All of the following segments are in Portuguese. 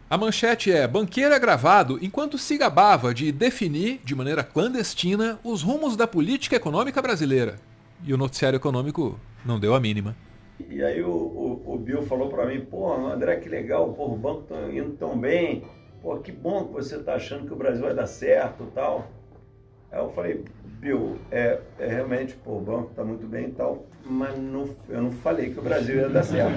A manchete é: banqueiro é gravado enquanto se gabava de definir, de maneira clandestina, os rumos da política econômica brasileira. E o noticiário econômico não deu a mínima. E aí o Bill falou para mim, pô, André, que legal, pô, o banco tá indo tão bem, pô, que bom que você tá achando que o Brasil vai dar certo e tal. Aí eu falei, Bill, realmente, pô, o banco tá muito bem e tal, mas eu não falei que o Brasil ia dar certo.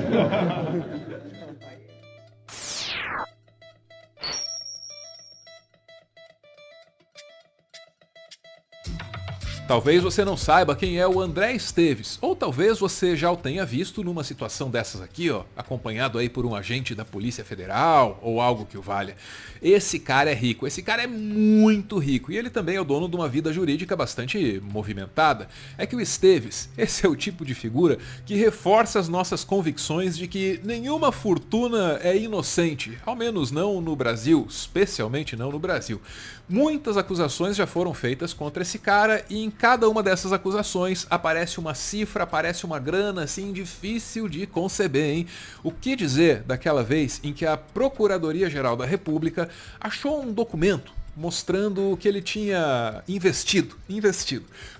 Talvez você não saiba quem é o André Esteves, ou talvez você já o tenha visto numa situação dessas aqui, ó, acompanhado aí por um agente da Polícia Federal ou algo que o valha. Esse cara é rico, esse cara é muito rico e ele também é o dono de uma vida jurídica bastante movimentada. É que o Esteves, esse é o tipo de figura que reforça as nossas convicções de que nenhuma fortuna é inocente, ao menos não no Brasil, especialmente não no Brasil. Muitas acusações já foram feitas contra esse cara e em cada uma dessas acusações aparece uma cifra, aparece uma grana assim difícil de conceber, hein? O que dizer daquela vez em que a Procuradoria-Geral da República achou um documento mostrando que ele tinha investido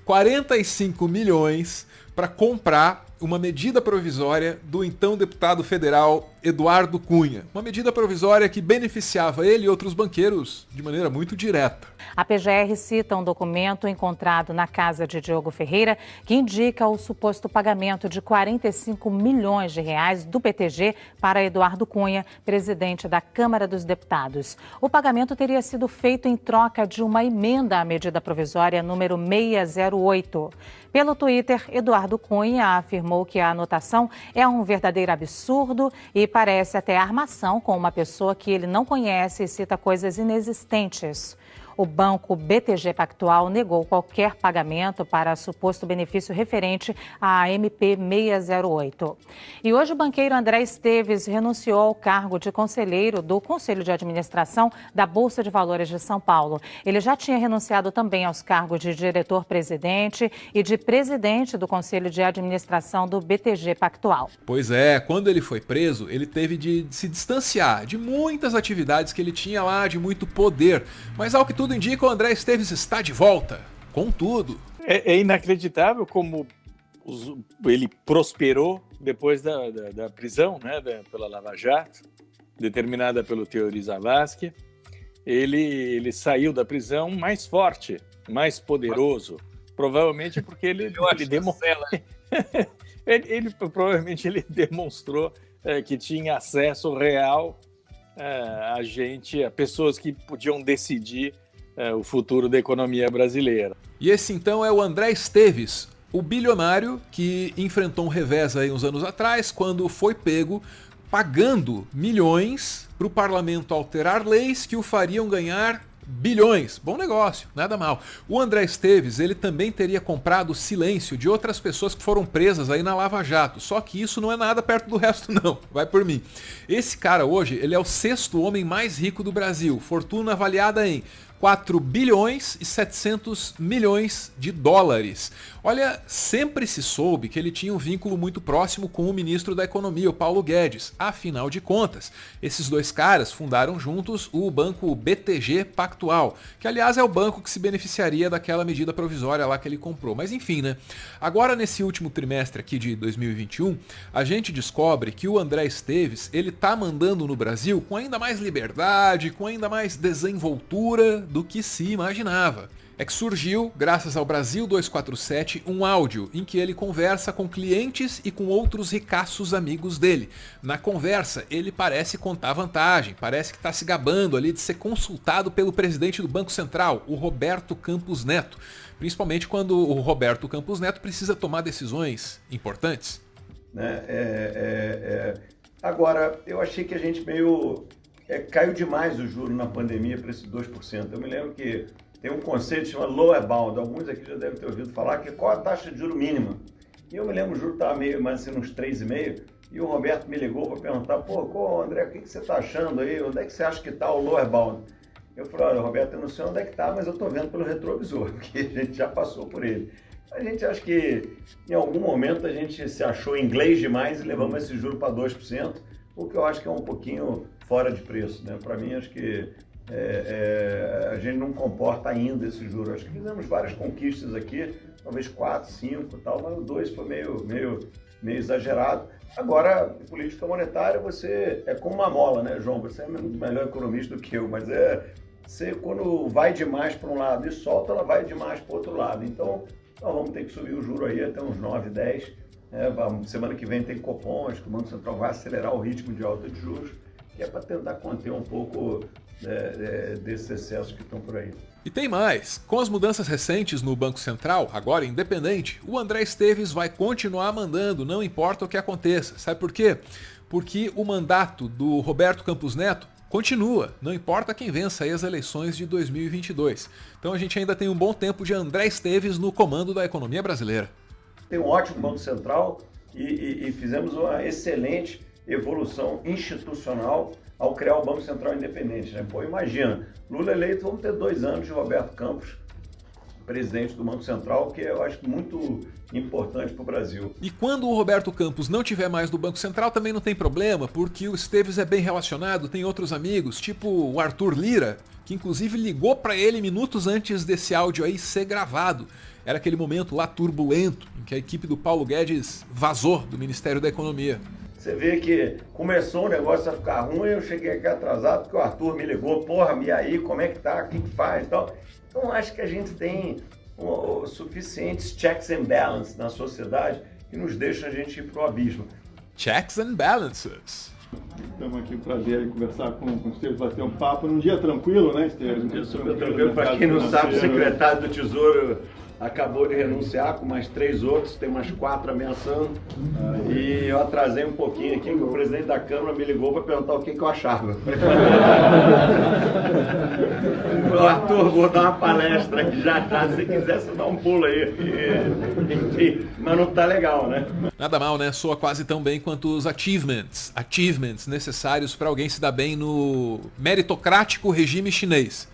45 milhões para comprar uma medida provisória do então deputado federal Eduardo Cunha. Uma medida provisória que beneficiava ele e outros banqueiros de maneira muito direta. A PGR cita um documento encontrado na casa de Diogo Ferreira que indica o suposto pagamento de 45 milhões de reais do BTG para Eduardo Cunha, presidente da Câmara dos Deputados. O pagamento teria sido feito em troca de uma emenda à medida provisória número 608. Pelo Twitter, Eduardo Cunha afirmou que a anotação é um verdadeiro absurdo e parece até armação com uma pessoa que ele não conhece e cita coisas inexistentes. O banco BTG Pactual negou qualquer pagamento para suposto benefício referente à MP 608. E hoje o banqueiro André Esteves renunciou ao cargo de conselheiro do Conselho de Administração da Bolsa de Valores de São Paulo. Ele já tinha renunciado também aos cargos de diretor-presidente e de presidente do Conselho de Administração do BTG Pactual. Pois é, quando ele foi preso, ele teve de se distanciar de muitas atividades que ele tinha lá, de muito poder. Mas ao que tudo indica, o André Esteves está de volta, com tudo. É inacreditável como ele prosperou depois da prisão, né, pela Lava Jato, determinada pelo Teori Zavascki. Ele saiu da prisão mais forte, mais poderoso, provavelmente porque provavelmente ele demonstrou que tinha acesso real a pessoas que podiam decidir o futuro da economia brasileira. E esse então é o André Esteves, o bilionário que enfrentou um revés aí uns anos atrás, quando foi pego pagando milhões para o parlamento alterar leis que o fariam ganhar bilhões. Bom negócio, nada mal. O André Esteves, ele também teria comprado o silêncio de outras pessoas que foram presas aí na Lava Jato. Só que isso não é nada perto do resto não, vai por mim. Esse cara hoje, ele é o 6º homem mais rico do Brasil. Fortuna avaliada em 4 bilhões e 700 milhões de dólares. Olha, sempre se soube que ele tinha um vínculo muito próximo com o ministro da Economia, o Paulo Guedes. Afinal de contas, esses dois caras fundaram juntos o banco BTG Pactual, que aliás é o banco que se beneficiaria daquela medida provisória lá que ele comprou. Mas enfim, né? Agora nesse último trimestre aqui de 2021, a gente descobre que o André Esteves, ele tá mandando no Brasil com ainda mais liberdade, com ainda mais desenvoltura do que se imaginava. É que surgiu, graças ao Brasil 247, um áudio em que ele conversa com clientes e com outros ricaços amigos dele. Na conversa, ele parece contar vantagem, parece que está se gabando ali de ser consultado pelo presidente do Banco Central, o Roberto Campos Neto. Principalmente quando o Roberto Campos Neto precisa tomar decisões importantes. Agora, eu achei que a gente caiu demais o juro na pandemia para esse 2%. Eu me lembro que tem um conceito chamado lower bound, alguns aqui já devem ter ouvido falar, que é qual a taxa de juro mínima. E eu me lembro, o juro estava meio mais assim, uns 3,5%, e o Roberto me ligou para perguntar, André, o que você está achando aí? Onde é que você acha que está o lower bound? Eu falei, olha, Roberto, eu não sei onde é que está, mas eu estou vendo pelo retrovisor, porque a gente já passou por ele. A gente acha que em algum momento a gente se achou inglês demais e levamos esse juro para 2%, o que eu acho que é um pouquinho fora de preço, né? Para mim, acho que a gente não comporta ainda esse juro. Acho que fizemos várias conquistas aqui, talvez 4, 5 e tal, mas o 2 foi meio exagerado. Agora, em política monetária, você é como uma mola, né, João? Você é muito melhor economista do que eu, mas você, quando vai demais para um lado e solta, ela vai demais para o outro lado. Então, nós vamos ter que subir o juro aí até uns 9, 10. Semana que vem tem Copom, acho que o Banco Central vai acelerar o ritmo de alta de juros, que é para tentar conter um pouco desses excessos que estão por aí. E tem mais. Com as mudanças recentes no Banco Central, agora independente, o André Esteves vai continuar mandando, não importa o que aconteça. Sabe por quê? Porque o mandato do Roberto Campos Neto continua, não importa quem vença aí as eleições de 2022. Então a gente ainda tem um bom tempo de André Esteves no comando da economia brasileira. Tem um ótimo Banco Central e fizemos uma excelente evolução institucional ao criar o Banco Central independente, né? Pô, imagina, Lula eleito, vamos ter 2 anos de Roberto Campos, presidente do Banco Central, que eu acho muito importante para o Brasil. E quando o Roberto Campos não tiver mais do Banco Central, também não tem problema, porque o Esteves é bem relacionado, tem outros amigos, tipo o Arthur Lira, que inclusive ligou para ele minutos antes desse áudio aí ser gravado. Era aquele momento lá turbulento, em que a equipe do Paulo Guedes vazou do Ministério da Economia. Você vê que começou o negócio a ficar ruim, eu cheguei aqui atrasado porque o Arthur me ligou, porra, e aí, como é que tá, o que faz e tal. Então acho que a gente tem suficientes checks and balances na sociedade que nos deixam a gente ir pro abismo. Checks and balances. Estamos aqui, um prazer em conversar com o Esteves, bater um papo num dia tranquilo, né, Esteves? Um dia super tranquilo. Para quem não sabe, o secretário do Tesouro acabou de renunciar com mais 3 outros, tem mais 4 ameaçando. E eu atrasei um pouquinho aqui, que o presidente da Câmara me ligou para perguntar o que eu achava. Arthur, vou dar uma palestra aqui já, se quiser você dá um pulo aí. Enfim, mas não tá legal, né? Nada mal, né? Soa quase tão bem quanto os achievements necessários para alguém se dar bem no meritocrático regime chinês.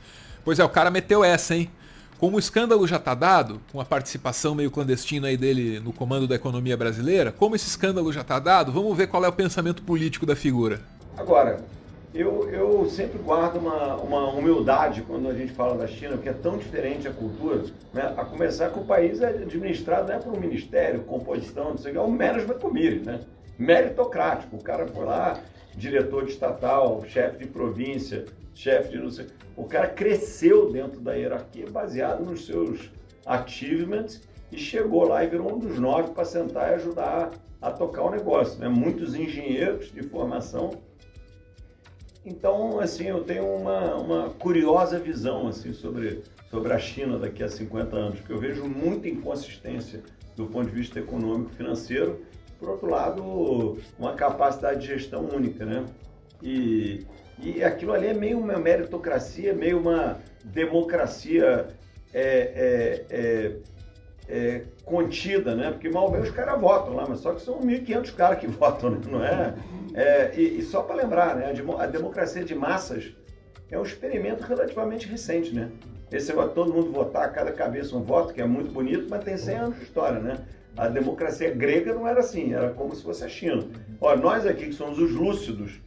Pois é, o cara meteu essa, hein? Como o escândalo já está dado, com a participação meio clandestina aí dele no comando da economia brasileira, como esse escândalo já está dado, vamos ver qual é o pensamento político da figura. Agora, eu sempre guardo uma humildade quando a gente fala da China, porque é tão diferente a cultura, né? A começar que o país é administrado não é por um ministério, composição, não sei o que, é um management committee, né? Meritocrático. O cara foi lá, diretor de estatal, chefe de província, chefe de não sei... O cara cresceu dentro da hierarquia baseado nos seus achievements e chegou lá e virou um dos 9 para sentar e ajudar a tocar o negócio, né? Muitos engenheiros de formação. Então, assim, eu tenho uma curiosa visão assim, sobre a China daqui a 50 anos, porque eu vejo muita inconsistência do ponto de vista econômico e financeiro. Por outro lado, uma capacidade de gestão única, né? E aquilo ali é meio uma meritocracia, meio uma democracia contida, né? Porque mal bem os caras votam lá, mas só que são 1.500 caras que votam, né? Não é? E só para lembrar, né? A democracia de massas é um experimento relativamente recente, né? Esse negócio todo mundo votar, cada cabeça um voto, que é muito bonito, mas tem 100 anos de história, né? A democracia grega não era assim, era como se fosse a China. Olha, nós aqui que somos os lúcidos,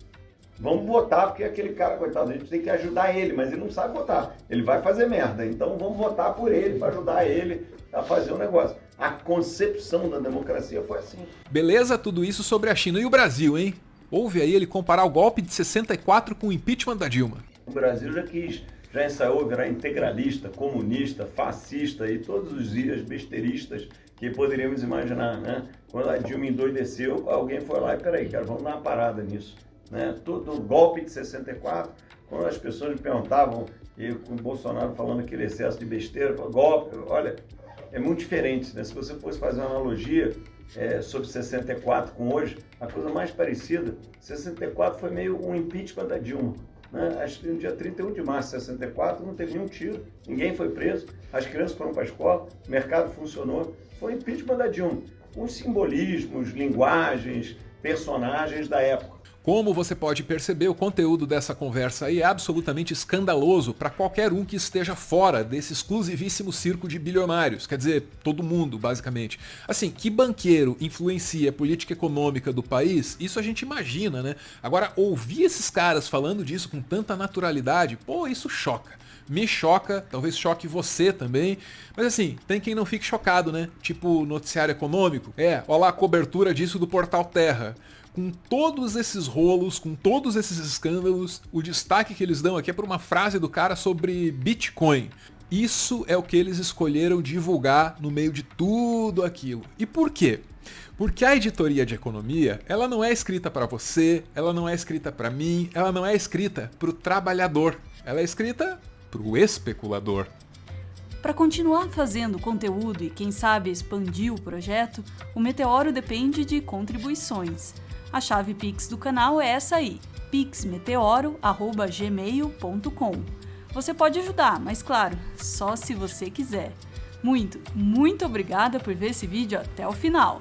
vamos votar porque aquele cara, coitado, a gente tem que ajudar ele, mas ele não sabe votar. Ele vai fazer merda, então vamos votar por ele, para ajudar ele a fazer o negócio. A concepção da democracia foi assim. Beleza, tudo isso sobre a China. E o Brasil, hein? Ouve aí ele comparar o golpe de 64 com o impeachment da Dilma. O Brasil já ensaiou virar integralista, comunista, fascista e todos os dias besteiristas que poderíamos imaginar, né? Quando a Dilma endoideceu, alguém foi lá e, peraí, cara, vamos dar uma parada nisso. Né? Todo o golpe de 64, quando as pessoas me perguntavam, e com o Bolsonaro falando aquele excesso de besteira, golpe, olha, é muito diferente, né? Se você fosse fazer uma analogia sobre 64 com hoje, a coisa mais parecida, 64 foi meio um impeachment da Dilma. Né? Acho que no dia 31 de março de 64 não teve nenhum tiro, ninguém foi preso, as crianças foram para a escola, o mercado funcionou, foi impeachment da Dilma. Os simbolismos, linguagens, personagens da época. Como você pode perceber, o conteúdo dessa conversa aí é absolutamente escandaloso para qualquer um que esteja fora desse exclusivíssimo circo de bilionários. Quer dizer, todo mundo, basicamente. Assim, que banqueiro influencia a política econômica do país, isso a gente imagina, né? Agora, ouvir esses caras falando disso com tanta naturalidade, pô, isso choca. Me choca, talvez choque você também. Mas assim, tem quem não fique chocado, né? Tipo noticiário econômico. Olha lá a cobertura disso do Portal Terra. Com todos esses rolos, com todos esses escândalos, o destaque que eles dão aqui é por uma frase do cara sobre Bitcoin. Isso é o que eles escolheram divulgar no meio de tudo aquilo. E por quê? Porque a editoria de economia, ela não é escrita para você, ela não é escrita para mim, ela não é escrita para o trabalhador. Ela é escrita para o especulador. Para continuar fazendo conteúdo e, quem sabe, expandir o projeto, o Meteoro depende de contribuições. A chave Pix do canal é essa aí, pixmeteoro@gmail.com. Você pode ajudar, mas claro, só se você quiser. Muito, muito obrigada por ver esse vídeo até o final.